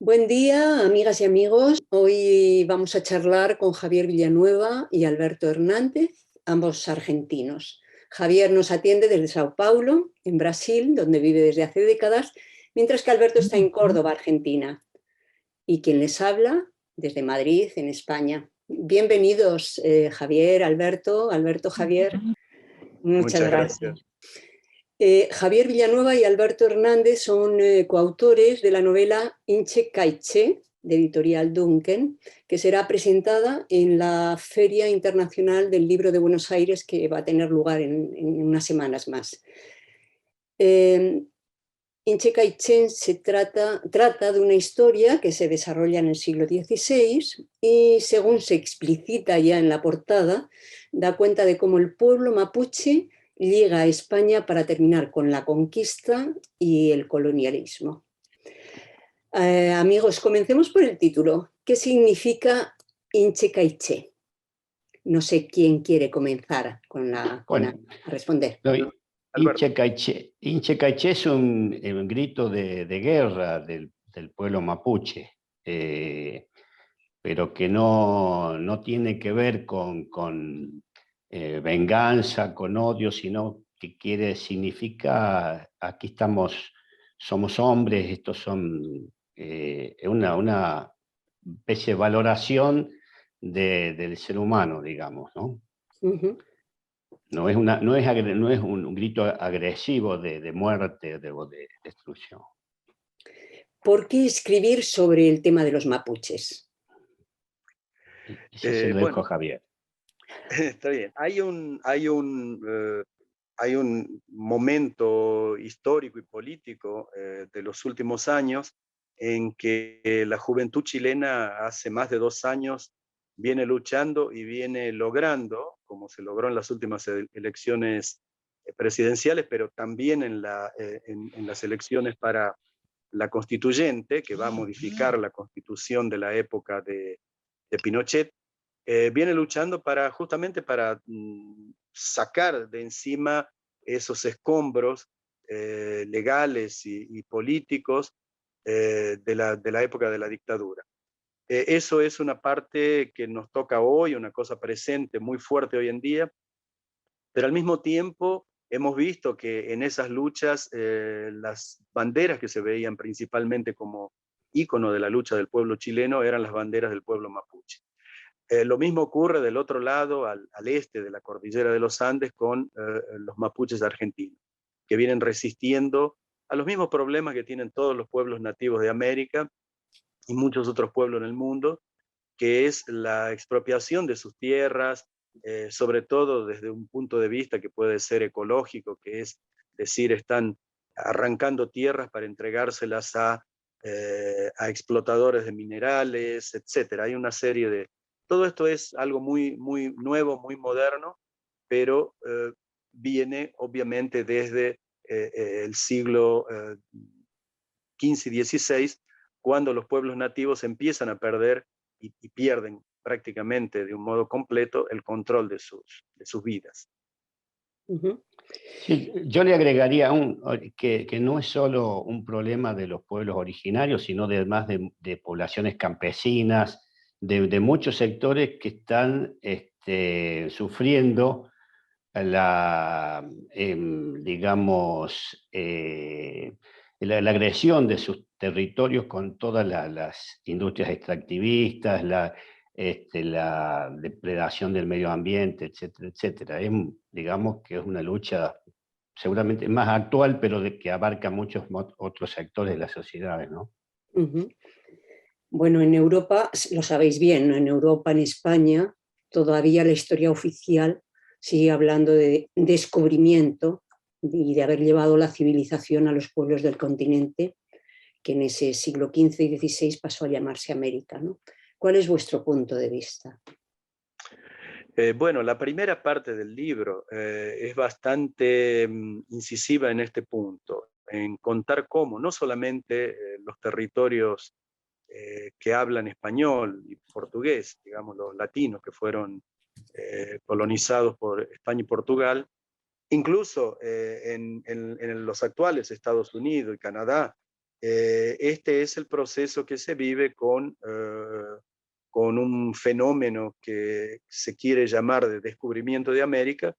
Buen día, amigas y amigos. Hoy vamos a charlar con Javier Villanueva y Alberto Hernández, ambos argentinos. Javier nos atiende desde Sao Paulo, en Brasil, donde vive desde hace décadas, mientras que Alberto está en Córdoba, Argentina. Y quien les habla, desde Madrid, en España. Bienvenidos, Javier, Alberto, Javier. Muchas Muchas gracias. gracias. Javier Villanueva y Alberto Hernández son coautores de la novela Inche Caiche, de Editorial Duncan, que será presentada en la Feria Internacional del Libro de Buenos Aires, que va a tener lugar en unas semanas más. Inche Caiche trata de una historia que se desarrolla en el siglo XVI y, según se explicita ya en la portada, da cuenta de cómo el pueblo mapuche llega a España para terminar con la conquista y el colonialismo. Amigos, comencemos por el título. ¿Qué significa Inche Caiche? No sé quién quiere comenzar a responder. Alberto. Inche Caiche es un grito de guerra del pueblo mapuche, pero que no tiene que ver con venganza, con odio, sino que significa aquí estamos, somos hombres, estos son una especie de valoración del ser humano, digamos, ¿no? Uh-huh. No es un grito agresivo de muerte o de destrucción. ¿Por qué escribir sobre el tema de los mapuches? Eso se lo dejo a Javier. Está bien. Hay un momento histórico y político de los últimos años en que la juventud chilena hace más de 2 años viene luchando y viene logrando, como se logró en las últimas elecciones presidenciales, pero también en las elecciones para la constituyente, que va a modificar la constitución de la época de Pinochet, viene luchando justamente para sacar de encima esos escombros legales y políticos de la época de la dictadura. Eso es una parte que nos toca hoy, una cosa presente muy fuerte hoy en día, pero al mismo tiempo hemos visto que en esas luchas las banderas que se veían principalmente como ícono de la lucha del pueblo chileno eran las banderas del pueblo mapuche. Lo mismo ocurre del otro lado, al este de la cordillera de los Andes, con los mapuches argentinos, que vienen resistiendo a los mismos problemas que tienen todos los pueblos nativos de América y muchos otros pueblos en el mundo, que es la expropiación de sus tierras, sobre todo desde un punto de vista que puede ser ecológico, que es decir, están arrancando tierras para entregárselas a explotadores de minerales, etc. Hay una serie de... Todo esto es algo muy, muy nuevo, muy moderno, pero viene obviamente desde el siglo XV y XVI, cuando los pueblos nativos empiezan a perder y pierden prácticamente de un modo completo el control de sus vidas. Uh-huh. Sí, yo le agregaría que no es solo un problema de los pueblos originarios, sino además de poblaciones campesinas, de muchos sectores que están sufriendo digamos, la agresión de sus territorios con todas las industrias extractivistas, la depredación del medio ambiente, etcétera, etcétera. Digamos que es una lucha seguramente más actual, pero que abarca muchos otros sectores de las sociedades, ¿no? Uh-huh. Bueno, en Europa, lo sabéis bien, ¿no? En Europa, en España, todavía la historia oficial sigue hablando de descubrimiento y de haber llevado la civilización a los pueblos del continente, que en ese siglo XV y XVI pasó a llamarse América, ¿no? ¿Cuál es vuestro punto de vista? Bueno, la primera parte del libro es bastante incisiva en este punto, en contar cómo no solamente los territorios que hablan español y portugués, digamos los latinos que fueron colonizados por España y Portugal, incluso en los actuales Estados Unidos y Canadá, Este es el proceso que se vive con un fenómeno que se quiere llamar de descubrimiento de América,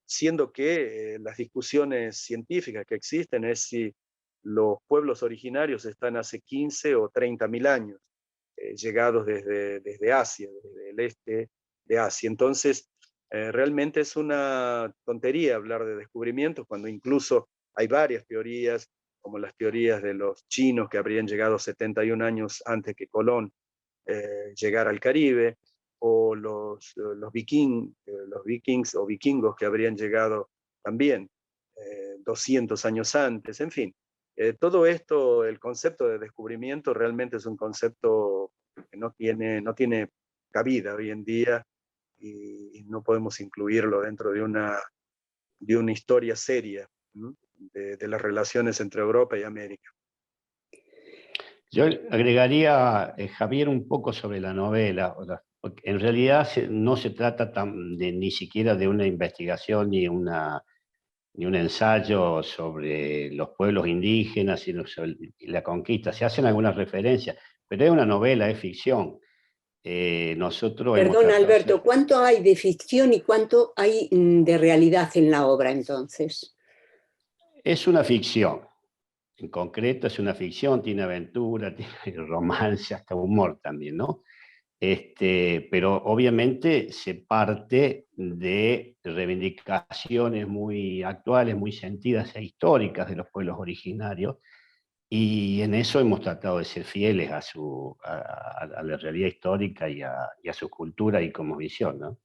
siendo que las discusiones científicas que existen es si los pueblos originarios están hace 15 o 30.000 años, llegados desde Asia, desde el este de Asia. Entonces, realmente es una tontería hablar de descubrimientos cuando incluso hay varias teorías, como las teorías de los chinos que habrían llegado 71 años antes que Colón llegara al Caribe, o los vikings o vikingos que habrían llegado también 200 años antes, en fin. Todo esto, el concepto de descubrimiento realmente es un concepto que no tiene cabida hoy en día y no podemos incluirlo dentro de una historia seria, ¿no? de las relaciones entre Europa y América. Yo agregaría, Javier, un poco sobre la novela, porque en realidad no se trata ni siquiera de una investigación ni un ensayo sobre los pueblos indígenas, sino sobre la conquista. Se hacen algunas referencias, pero es una novela, es ficción. Nosotros hemos Perdón, tratado de hacer... Alberto, ¿cuánto hay de ficción y cuánto hay de realidad en la obra entonces? Es una ficción. En concreto es una ficción, tiene aventura, tiene romance, hasta humor también, ¿no? Pero obviamente se parte de reivindicaciones muy actuales, muy sentidas e históricas de los pueblos originarios, y en eso hemos tratado de ser fieles a la realidad histórica y a su cultura y como visión, ¿no?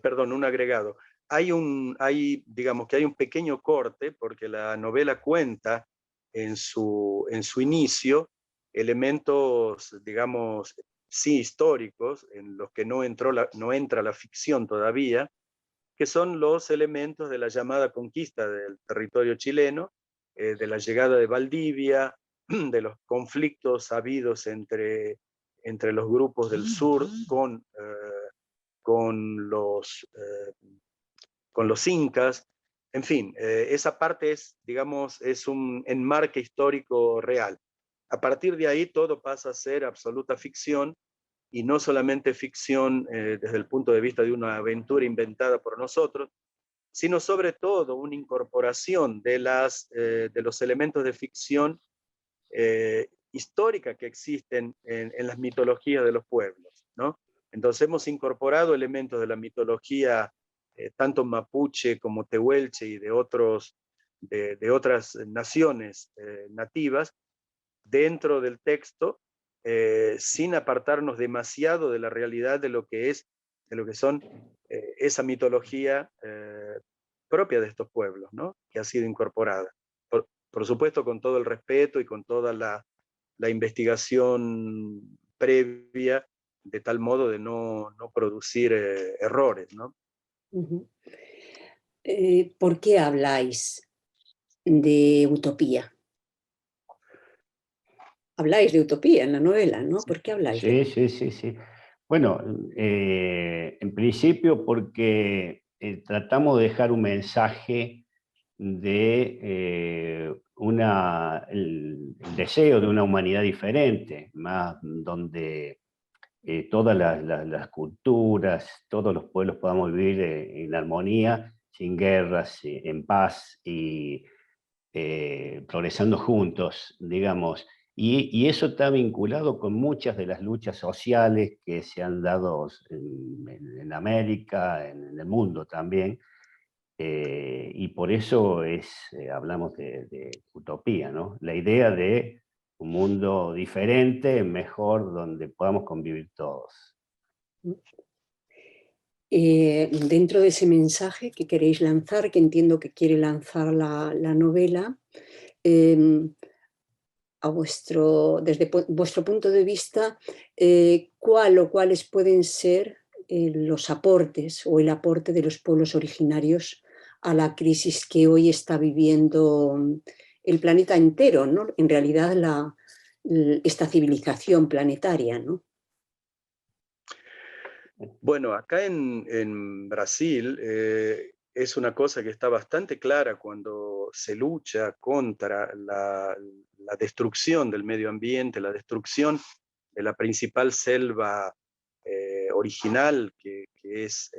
Perdón, un agregado. Digamos que hay un pequeño corte, porque la novela cuenta en su inicio elementos, digamos, sí históricos, en los que no entra la ficción todavía, que son los elementos de la llamada conquista del territorio chileno, de la llegada de Valdivia, de los conflictos habidos entre los grupos del sur con los incas, en fin, esa parte es, digamos, es un enmarque histórico real. A partir de ahí todo pasa a ser absoluta ficción, y no solamente ficción desde el punto de vista de una aventura inventada por nosotros, sino sobre todo una incorporación de los elementos de ficción histórica que existen en las mitologías de los pueblos, ¿no? Entonces hemos incorporado elementos de la mitología tanto mapuche como tehuelche y de otras naciones nativas dentro del texto, sin apartarnos demasiado de la realidad de lo que son esa mitología propia de estos pueblos, ¿no? Que ha sido incorporada. Por supuesto, con todo el respeto y con toda la investigación previa, de tal modo de no producir errores, ¿no? Uh-huh. ¿Por qué habláis de utopía? Habláis de utopía en la novela, ¿no? ¿Por qué habláis de Sí, sí, sí, sí. Bueno, en principio porque tratamos de dejar un mensaje de el deseo de una humanidad diferente, más donde todas las culturas, todos los pueblos podamos vivir en armonía, sin guerras, en paz y progresando juntos, digamos. Y eso está vinculado con muchas de las luchas sociales que se han dado en América, en el mundo también. Y por eso hablamos de utopía, ¿no? La idea de un mundo diferente, mejor, donde podamos convivir todos. Dentro de ese mensaje que queréis lanzar, que entiendo que quiere lanzar la novela, desde vuestro punto de vista, ¿cuál o cuáles pueden ser los aportes o el aporte de los pueblos originarios a la crisis que hoy está viviendo el planeta entero, ¿no? En realidad esta civilización planetaria, ¿no? Bueno, acá en Brasil es una cosa que está bastante clara cuando se lucha contra la destrucción del medio ambiente, la destrucción de la principal selva original que es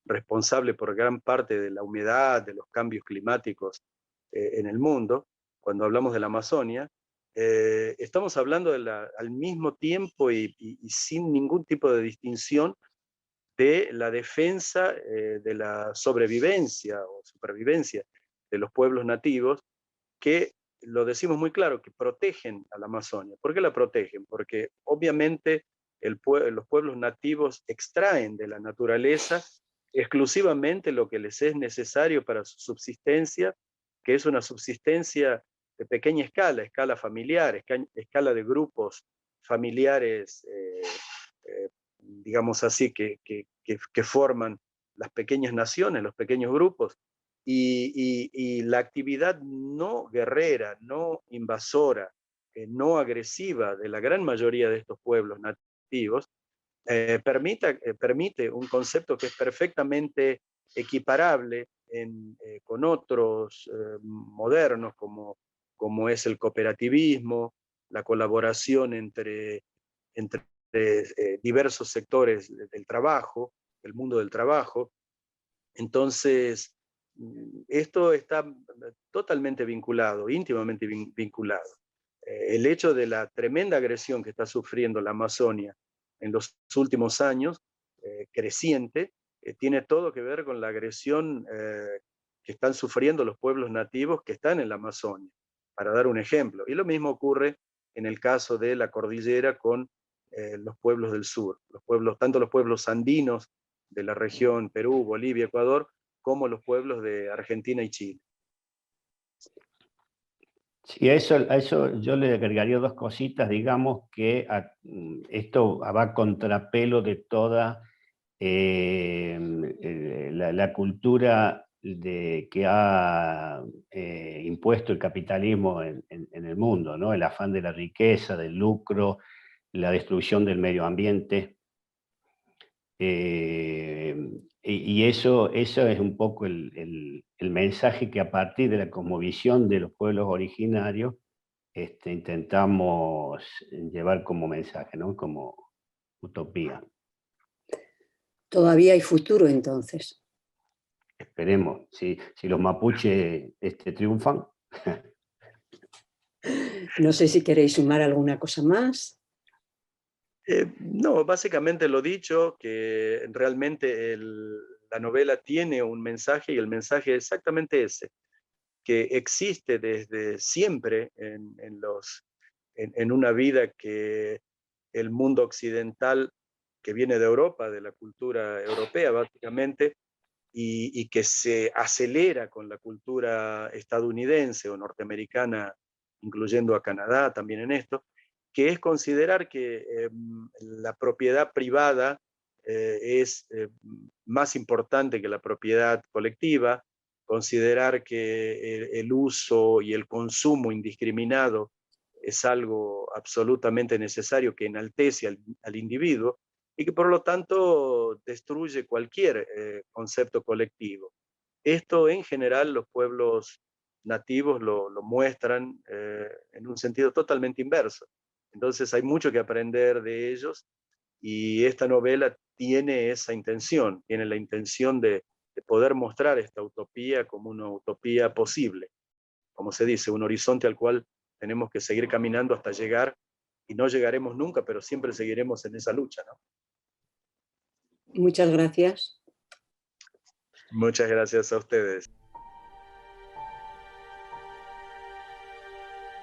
responsable por gran parte de la humedad, de los cambios climáticos en el mundo. Cuando hablamos de la Amazonia, estamos hablando al mismo tiempo y sin ningún tipo de distinción de la defensa de la sobrevivencia o supervivencia de los pueblos nativos, que, lo decimos muy claro, que protegen a la Amazonia. ¿Por qué la protegen? Porque obviamente los pueblos nativos extraen de la naturaleza exclusivamente lo que les es necesario para su subsistencia, que es una subsistencia de pequeña escala, escala familiar, escala de grupos familiares, digamos así, que forman las pequeñas naciones, los pequeños grupos, y la actividad no guerrera, no invasora, no agresiva de la gran mayoría de estos pueblos nativos, permite un concepto que es perfectamente equiparable con otros modernos, como es el cooperativismo, la colaboración entre diversos sectores del trabajo, del mundo del trabajo. Entonces, esto está totalmente vinculado, íntimamente vinculado. El hecho de la tremenda agresión que está sufriendo la Amazonia en los últimos años, creciente, tiene todo que ver con la agresión que están sufriendo los pueblos nativos que están en la Amazonia, para dar un ejemplo. Y lo mismo ocurre en el caso de la cordillera con los pueblos del sur, tanto los pueblos andinos de la región Perú, Bolivia, Ecuador, como los pueblos de Argentina y Chile. Sí, a eso yo le agregaría dos cositas, digamos que esto va a contrapelo de toda la cultura que ha impuesto el capitalismo en el mundo, ¿no? El afán de la riqueza, del lucro, la destrucción del medio ambiente. Y eso es un poco el mensaje que a partir de la cosmovisión de los pueblos originarios intentamos llevar como mensaje, ¿no? Como utopía. Todavía hay futuro entonces. Esperemos, si los mapuches triunfan. No sé si queréis sumar alguna cosa más. No, básicamente lo dicho, que realmente la novela tiene un mensaje, y el mensaje es exactamente ese, que existe desde siempre en una vida que el mundo occidental, que viene de Europa, de la cultura europea básicamente, y que se acelera con la cultura estadounidense o norteamericana, incluyendo a Canadá también en esto, que es considerar que la propiedad privada es más importante que la propiedad colectiva, considerar que el uso y el consumo indiscriminado es algo absolutamente necesario que enaltece al individuo, y que por lo tanto destruye cualquier concepto colectivo. Esto en general los pueblos nativos lo muestran en un sentido totalmente inverso. Entonces hay mucho que aprender de ellos, y esta novela tiene esa intención, tiene la intención de poder mostrar esta utopía como una utopía posible, como se dice, un horizonte al cual tenemos que seguir caminando hasta llegar, y no llegaremos nunca, pero siempre seguiremos en esa lucha, ¿no? Muchas gracias. Muchas gracias a ustedes.